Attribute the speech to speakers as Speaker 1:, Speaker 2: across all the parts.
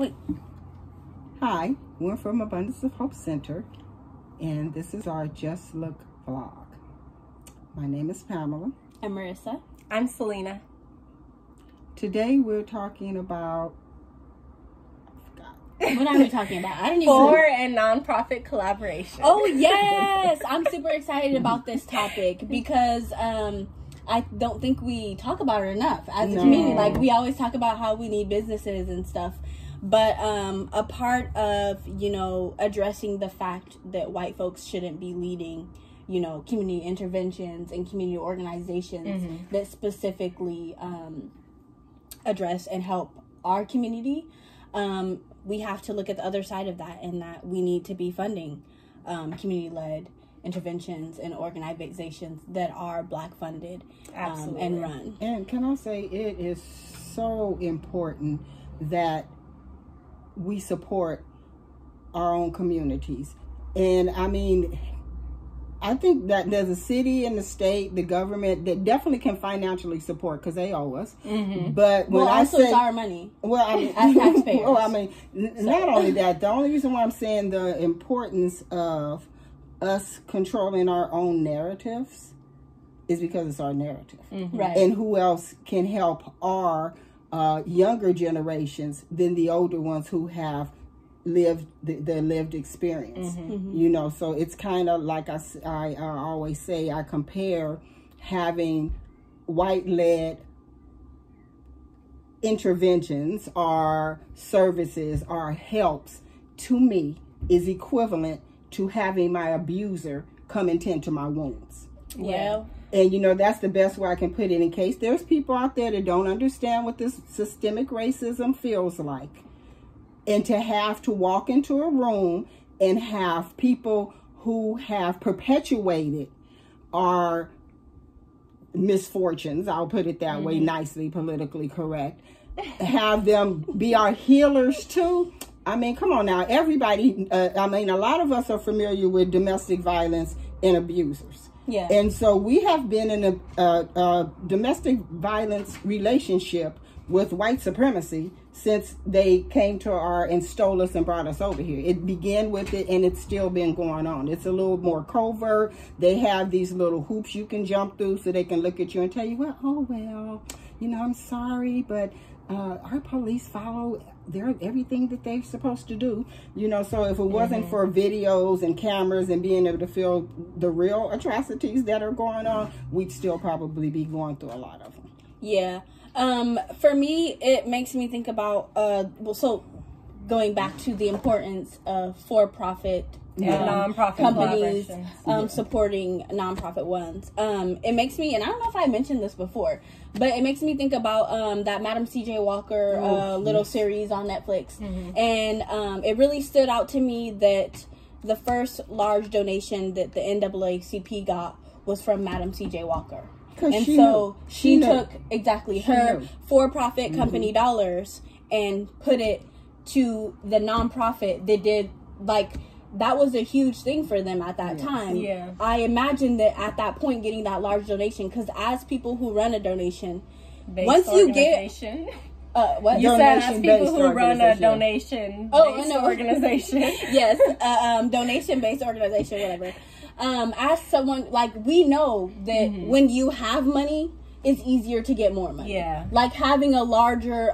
Speaker 1: Wait.
Speaker 2: Hi, we're from Abundance of Hope Center, and this is our Just Look vlog. My name is Pamela.
Speaker 1: I'm Marissa.
Speaker 3: I'm Selena.
Speaker 2: Today we're talking about...
Speaker 1: What are we talking about? I didn't even
Speaker 3: For and nonprofit collaboration.
Speaker 1: Oh, yes! I'm super excited about this topic because I don't think we talk about it enough as a community. Like, we always talk about how we need businesses and stuff. But a part of, addressing the fact that white folks shouldn't be leading, community interventions and community organizations that specifically address and help our community, we have to look at the other side of that, and that we need to be funding community-led interventions and organizations that are Black funded and run.
Speaker 2: And can I say, it is so important that we support our own communities. And I mean, I think that there's a city and the state, the government, that definitely can financially support because they owe us. But when I say
Speaker 1: it's our money.
Speaker 2: Well, I mean,
Speaker 1: as taxpayers.
Speaker 2: Well, I mean, not only that, the only reason why I'm saying the importance of us controlling our own narratives is because it's our narrative.
Speaker 1: Right.
Speaker 2: And who else can help our younger generations than the older ones who have lived their lived experience. So it's kind of like I always say, I compare having white-led interventions or services or helps to me is equivalent to having my abuser come and tend to my wounds.
Speaker 1: Yeah.
Speaker 2: And, that's the best way I can put it, in case there's people out there that don't understand what this systemic racism feels like. And to have to walk into a room and have people who have perpetuated our misfortunes, I'll put it that way, nicely, politically correct, have them be our healers too. I mean, come on now. Everybody, a lot of us are familiar with domestic violence and abusers.
Speaker 1: Yeah.
Speaker 2: And so we have been in a domestic violence relationship with white supremacy since they came to and stole us and brought us over here. It began with it, and it's still been going on. It's a little more covert. They have these little hoops you can jump through so they can look at you and tell you, well, I'm sorry, but our police follow everything that they're supposed to do. So if it wasn't for videos and cameras and being able to feel the real atrocities that are going on, we'd still probably be going through a lot of them.
Speaker 1: Yeah. For me, it makes me think about, so going back to the importance of for-profit
Speaker 3: nonprofit
Speaker 1: companies supporting nonprofit ones. It makes me, and I don't know if I mentioned this before, but it makes me think about that Madam C.J. Walker little series on Netflix. And it really stood out to me that the first large donation that the NAACP got was from Madam C.J. Walker. And so she took her for-profit company dollars and put it to the nonprofit that did, that was a huge thing for them at that time.
Speaker 3: Yeah.
Speaker 1: I imagine that at that point, getting that large donation, because as people who run a donation, once you get... what?
Speaker 3: You said as people who run a donation-based organization.
Speaker 1: Yes, donation-based organization, whatever. As someone, we know that when you have money, it's easier to get more money.
Speaker 3: Yeah.
Speaker 1: Like having a larger,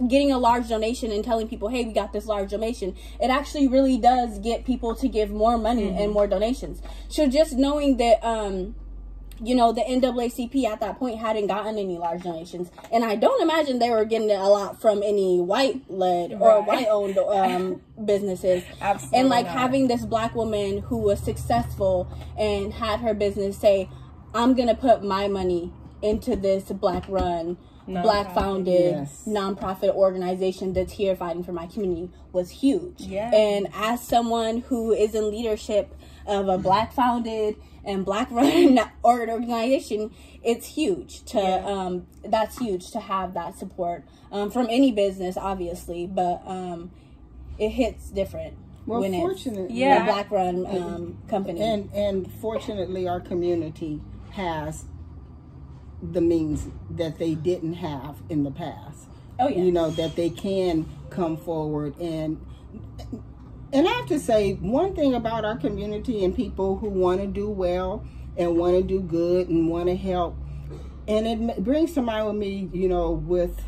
Speaker 1: getting a large donation and telling people, hey, we got this large donation, it actually really does get people to give more money and more donations. So just knowing that, the NAACP at that point hadn't gotten any large donations. And I don't imagine they were getting a lot from any white-led or white-owned businesses.
Speaker 3: Absolutely.
Speaker 1: And having this Black woman who was successful and had her business say, I'm going to put my money into this Black-run, Black-founded nonprofit organization that's here fighting for my community was huge.
Speaker 3: Yeah.
Speaker 1: And as someone who is in leadership of a Black-founded and Black-run organization, it's huge to that's huge to have that support from any business, obviously, but it hits different when it's a Black-run company.
Speaker 2: And fortunately, our community has the means that they didn't have in the past.
Speaker 1: Oh, yeah.
Speaker 2: You know, that they can come forward. And I have to say, one thing about our community and people who want to do well and want to do good and want to help, and it brings to mind with me, you know, with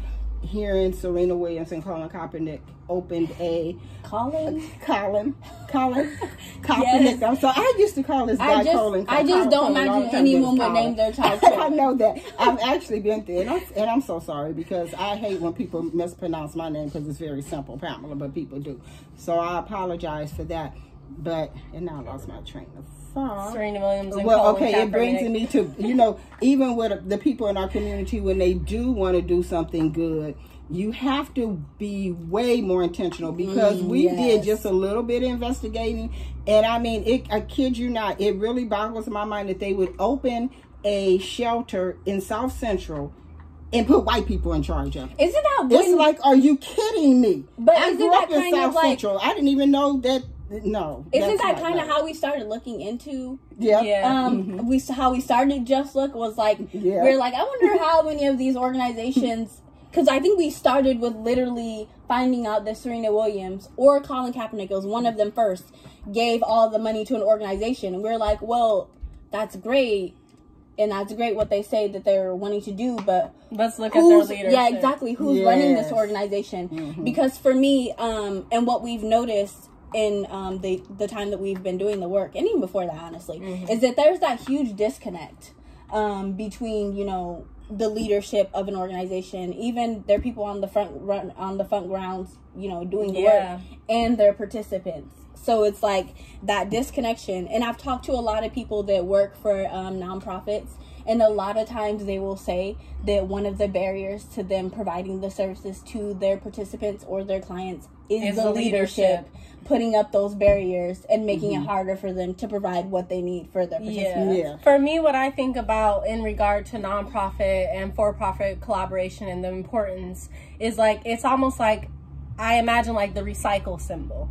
Speaker 2: hearing Serena Williams and Colin Kaepernick opened a Colin Kaepernick. Yes. So I used to call this guy Colin.
Speaker 1: I just don't imagine anyone would name their child.
Speaker 2: I know that. I've actually been there, and I'm so sorry because I hate when people mispronounce my name because it's very simple, Pamela, but people do. So I apologize for that. And now I lost my train of thought.
Speaker 3: Serena Williams and
Speaker 2: Colin
Speaker 3: Kaepernick.
Speaker 2: It brings me to, you know, even with the people in our community, when they do want to do something good, you have to be way more intentional because we did just a little bit of investigating. And I mean, I kid you not, it really boggles my mind that they would open a shelter in South Central and put white people in charge of it.
Speaker 1: Isn't that
Speaker 2: It's like, are you kidding me?
Speaker 1: But
Speaker 2: I
Speaker 1: isn't
Speaker 2: grew
Speaker 1: that
Speaker 2: up in
Speaker 1: kind
Speaker 2: South
Speaker 1: of like,
Speaker 2: Central. I didn't even know that. No.
Speaker 1: Isn't that kind of how we started looking into?
Speaker 3: Yeah.
Speaker 1: How we started Just Look was like, we're like, I wonder how many of these organizations, because I think we started with literally finding out that Serena Williams or Colin Kaepernick, it was one of them first, gave all the money to an organization. And we're like, well, that's great. And that's great what they say that they're wanting to do, but
Speaker 3: let's look at their leadership.
Speaker 1: Yeah, exactly. Who's running this organization? Because for me, and what we've noticed in the time that we've been doing the work, and even before that, honestly, is that there's that huge disconnect between, you know, the leadership of an organization, even their people on the front grounds, you know, doing the work, and their participants. So it's like that disconnection. And I've talked to a lot of people that work for nonprofits, and a lot of times they will say that one of the barriers to them providing the services to their participants or their clients is the leadership putting up those barriers and making it harder for them to provide what they need for their participants.
Speaker 3: For me, what I think about in regard to nonprofit and for-profit collaboration and the importance is like, it's almost like, I imagine like the recycle symbol.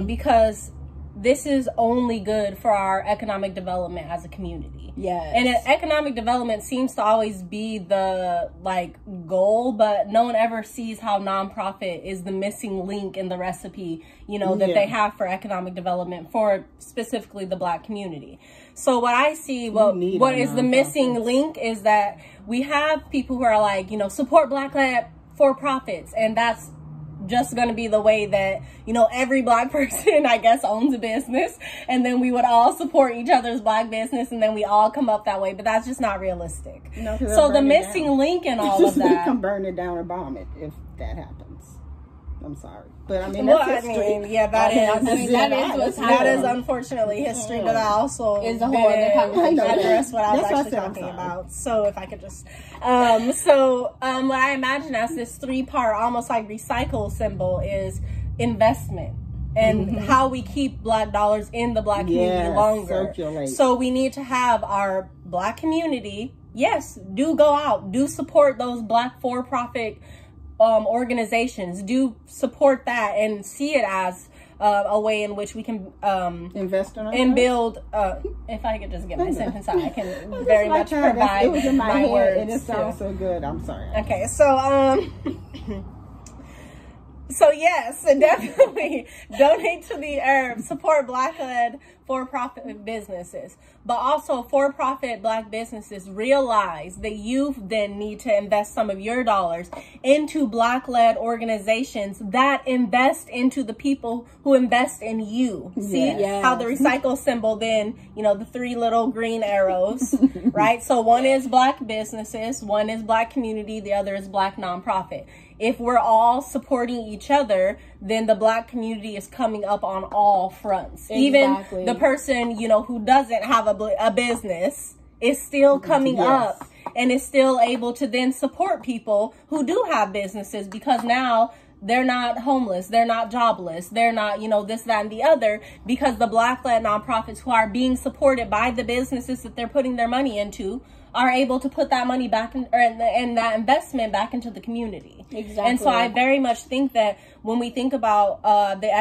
Speaker 3: Because this is only good for our economic development as a community.
Speaker 1: Yes.
Speaker 3: And economic development seems to always be the like goal, but no one ever sees how nonprofit is the missing link in the recipe, you know, that they have for economic development for specifically the Black community. So what I see, what is the missing link is that we have people who are like, you know, support Black-led for-profits, and that's just going to be the way that, you know, every Black person, I guess, owns a business, and then we would all support each other's Black business, and then we all come up that way. But that's just not realistic. No, so the missing link in all of that,
Speaker 2: you can burn it down or bomb it if that happens. I'm sorry, but I mean, that's history.
Speaker 3: That is unfortunately history, but that also
Speaker 1: is a whole other conversation.
Speaker 3: Address what I was actually talking about. So if I could just, what I imagine as this 3-part, almost like recycle symbol is investment. And how we keep Black dollars in the Black community longer. Circulate. So we need to have our Black community, do go out, do support those Black for-profit organizations, do support that and see it as a way in which we can
Speaker 2: invest in
Speaker 3: and build. If I could just get my sentence out, I can very much provide
Speaker 2: it was in my head,
Speaker 3: words.
Speaker 2: And it sounds so good. I'm sorry.
Speaker 3: Okay, so so yes, definitely donate to the support Black-led for-profit businesses, but also for-profit Black businesses realize that you then need to invest some of your dollars into Black-led organizations that invest into the people who invest in you. See how the recycle symbol then, you know, the 3 little green arrows, right? So one is Black businesses, one is Black community, the other is Black nonprofit. If we're all supporting each other, then the Black community is coming up on all fronts. Exactly. Even the person, you know, who doesn't have a business is still coming up and is still able to then support people who do have businesses, because now they're not homeless, they're not jobless, they're not, you know, this, that, and the other, because the Black-led nonprofits who are being supported by the businesses that they're putting their money into are able to put that money back in, and that investment back into the community.
Speaker 1: Exactly.
Speaker 3: And so I very much think that when we think about the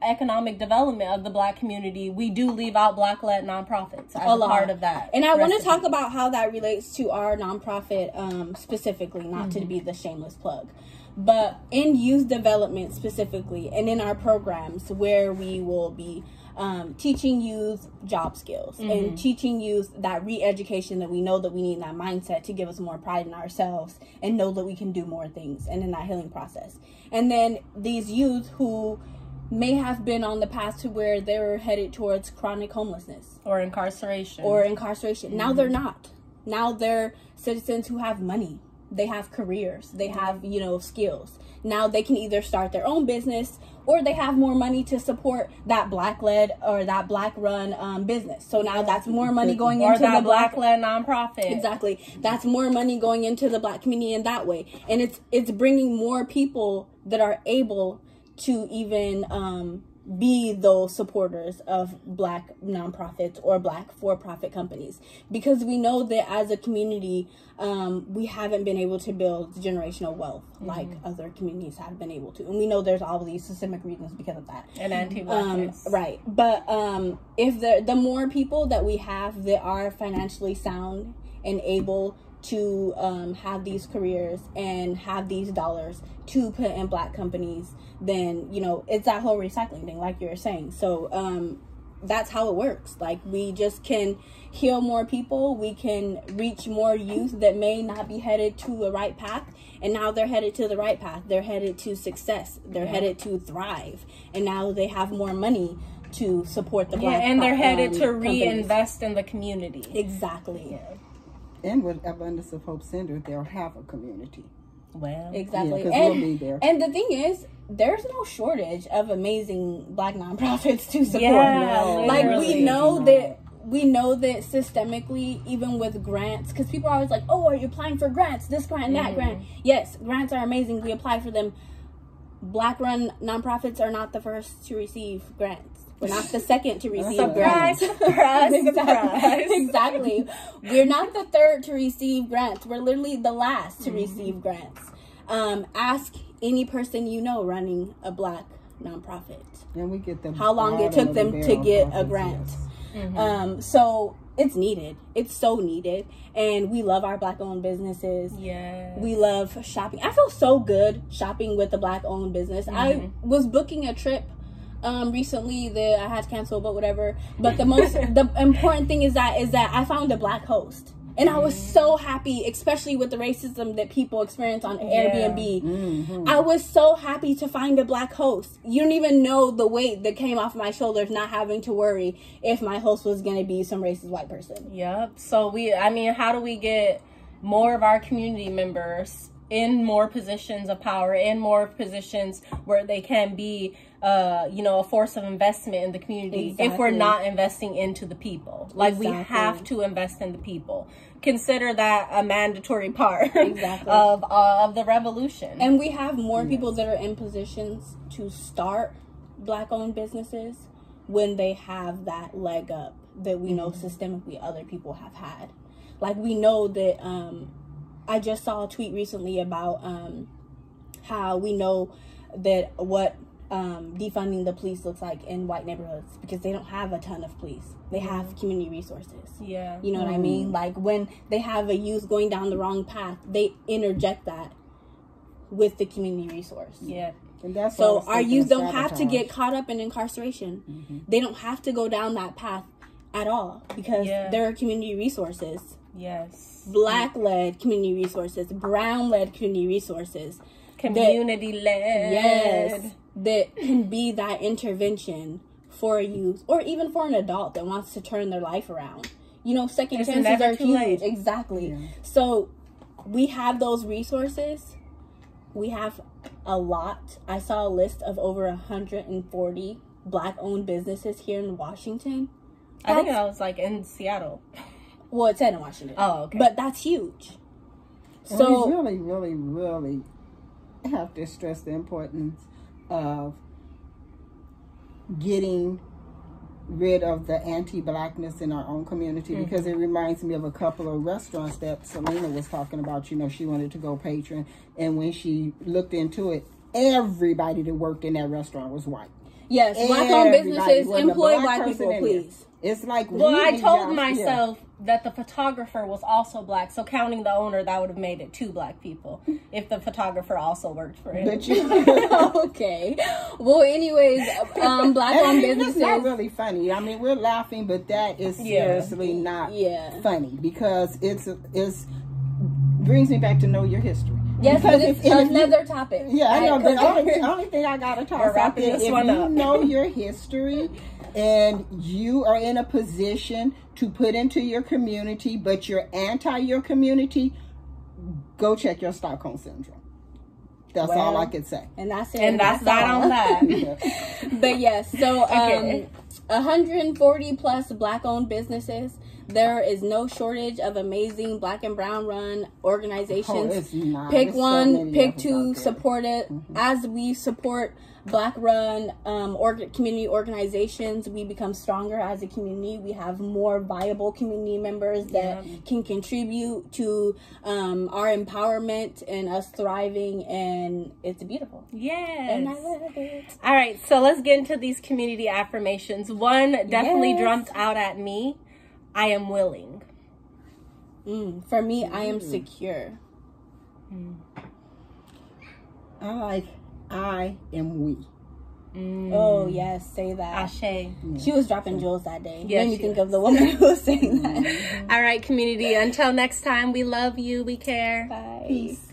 Speaker 3: economic development of the Black community, we do leave out Black-led nonprofits as a part of that.
Speaker 1: And I want to talk about how that relates to our nonprofit specifically, not to be the shameless plug. But in youth development specifically, and in our programs where we will be teaching youth job skills and teaching youth that re-education that we know that we need in that mindset to give us more pride in ourselves and know that we can do more things and in that healing process. And then these youth who may have been on the path to where they were headed towards chronic homelessness
Speaker 3: or incarceration.
Speaker 1: Now they're not. Now they're citizens who have money. They have careers. They have, skills. Now they can either start their own business or they have more money to support that Black-led or that Black-run business. So now that's more money going into the
Speaker 3: Black-led nonprofit.
Speaker 1: Exactly. That's more money going into the Black community in that way. And it's bringing more people that are able to even be those supporters of Black nonprofits or Black for-profit companies, because we know that as a community we haven't been able to build generational wealth like other communities have been able to, and we know there's all these systemic reasons because of that
Speaker 3: and anti-Blackness.
Speaker 1: Right, but if the more people that we have that are financially sound and able to have these careers and have these dollars to put in Black companies, then it's that whole recycling thing like you were saying. So that's how it works. Like, we just can heal more people, we can reach more youth that may not be headed to a right path, and now they're headed to the right path. They're headed to success, they're headed to thrive, and now they have more money to support the Black
Speaker 3: and they're headed to reinvest in the community.
Speaker 1: Exactly.
Speaker 2: And with Abundance of Hope Center, they'll have a community.
Speaker 3: Well,
Speaker 1: exactly.
Speaker 2: Yeah, we'll be there.
Speaker 1: And the thing is, there's no shortage of amazing Black nonprofits to support.
Speaker 3: Yeah,
Speaker 1: like, we know that systemically, even with grants, because people are always like, oh, are you applying for grants, this grant and that grant? Yes, grants are amazing, we apply for them. Black run nonprofits are not the first to receive grants. We're not the second to receive grants.
Speaker 3: Surprise.
Speaker 1: Exactly. We're not the third to receive grants. We're literally the last to receive grants. Ask any person running a Black nonprofit.
Speaker 2: And we get them
Speaker 1: how long it took them to get a grant. Yes. So it's needed. It's so needed. And we love our Black-owned businesses.
Speaker 3: Yeah.
Speaker 1: We love shopping. I feel so good shopping with a Black-owned business. I was booking a trip recently that I had to cancel, but whatever. But the important thing is that I found a Black host. And I was so happy, especially with the racism that people experience on Airbnb. I was so happy to find a Black host. You don't even know the weight that came off my shoulders not having to worry if my host was going to be some racist white person.
Speaker 3: Yep. So how do we get more of our community members in more positions of power, in more positions where they can be a force of investment in the community? Exactly. If we're not investing into the people, we have to invest in the people. Consider that a mandatory part of the revolution.
Speaker 1: And we have more people that are in positions to start Black-owned businesses when they have that leg up that we know systemically other people have had. Like, we know that I just saw a tweet recently about how we know that what defunding the police looks like in white neighborhoods, because they don't have a ton of police. They have community resources.
Speaker 3: Yeah.
Speaker 1: You know what I mean? Like, when they have a youth going down the wrong path, they interject that with the community resource.
Speaker 3: Yeah.
Speaker 2: And that's
Speaker 1: so our youth don't have to get caught up in incarceration. They don't have to go down that path at all, because there are community resources.
Speaker 3: Yes.
Speaker 1: Black-led community resources, brown-led community resources.
Speaker 3: Community-led.
Speaker 1: Yes. That can be that intervention for a youth, or even for an adult that wants to turn their life around. Second chances are huge. Exactly. Yeah. So we have those resources. We have a lot. I saw a list of over 140 Black-owned businesses here in Washington.
Speaker 3: I think I was in Seattle.
Speaker 1: Well, it said in Washington.
Speaker 3: Oh, okay.
Speaker 1: But that's huge.
Speaker 2: And
Speaker 1: so
Speaker 2: we really, really, really have to stress the importance of getting rid of the anti-Blackness in our own community, because it reminds me of a couple of restaurants that Selena was talking about. She wanted to go patron, and when she looked into it, everybody that worked in that restaurant was white.
Speaker 1: Yes, black-owned businesses
Speaker 2: When the
Speaker 1: employ
Speaker 2: black
Speaker 1: black
Speaker 2: person
Speaker 1: people,
Speaker 2: in there.
Speaker 1: please.
Speaker 2: It's like
Speaker 3: Well, I
Speaker 2: really
Speaker 3: told
Speaker 2: just-
Speaker 3: myself that the photographer was also black, so counting the owner, that would have made it 2 black people if the photographer also worked for him.
Speaker 2: But you,
Speaker 1: Okay. Well, anyways, black-owned businesses.
Speaker 2: It's not really funny. I mean, we're laughing, but that is seriously not funny because it's brings me back to know your history.
Speaker 1: Yes,
Speaker 2: because
Speaker 1: but it's another topic.
Speaker 2: Yeah, I know.
Speaker 1: Right?
Speaker 2: The only thing I gotta talk
Speaker 3: We're
Speaker 2: about
Speaker 3: wrapping
Speaker 2: is
Speaker 3: this
Speaker 2: if
Speaker 3: one
Speaker 2: you
Speaker 3: up.
Speaker 2: know your history and you are in a position to put into your community, but you're anti your community, go check your Stockholm syndrome. That's all I could say.
Speaker 1: And that's it.
Speaker 3: And that's that on that.
Speaker 1: But yes, so 140 plus black-owned businesses. There is no shortage of amazing black and brown run organizations.
Speaker 2: It's not.
Speaker 1: Pick
Speaker 2: There's so
Speaker 1: one,
Speaker 2: many
Speaker 1: pick
Speaker 2: of them
Speaker 1: two,
Speaker 2: out there.
Speaker 1: support it. As we support black run community organizations, we become stronger as a community. We have more viable community members that can contribute to our empowerment and us thriving, and it's beautiful.
Speaker 3: Yes.
Speaker 1: And I love it.
Speaker 3: All right, so let's get into these community affirmations. One definitely jumped out at me. I am willing.
Speaker 1: For me, I am secure.
Speaker 2: I am we.
Speaker 1: Oh, yes, say that.
Speaker 3: Ashe.
Speaker 1: She was dropping jewels that day.
Speaker 3: Yes,
Speaker 1: Made me
Speaker 3: she
Speaker 1: think
Speaker 3: was.
Speaker 1: of the woman who was saying that.
Speaker 3: All right, community. Until next time, we love you. We care.
Speaker 1: Bye.
Speaker 2: Peace.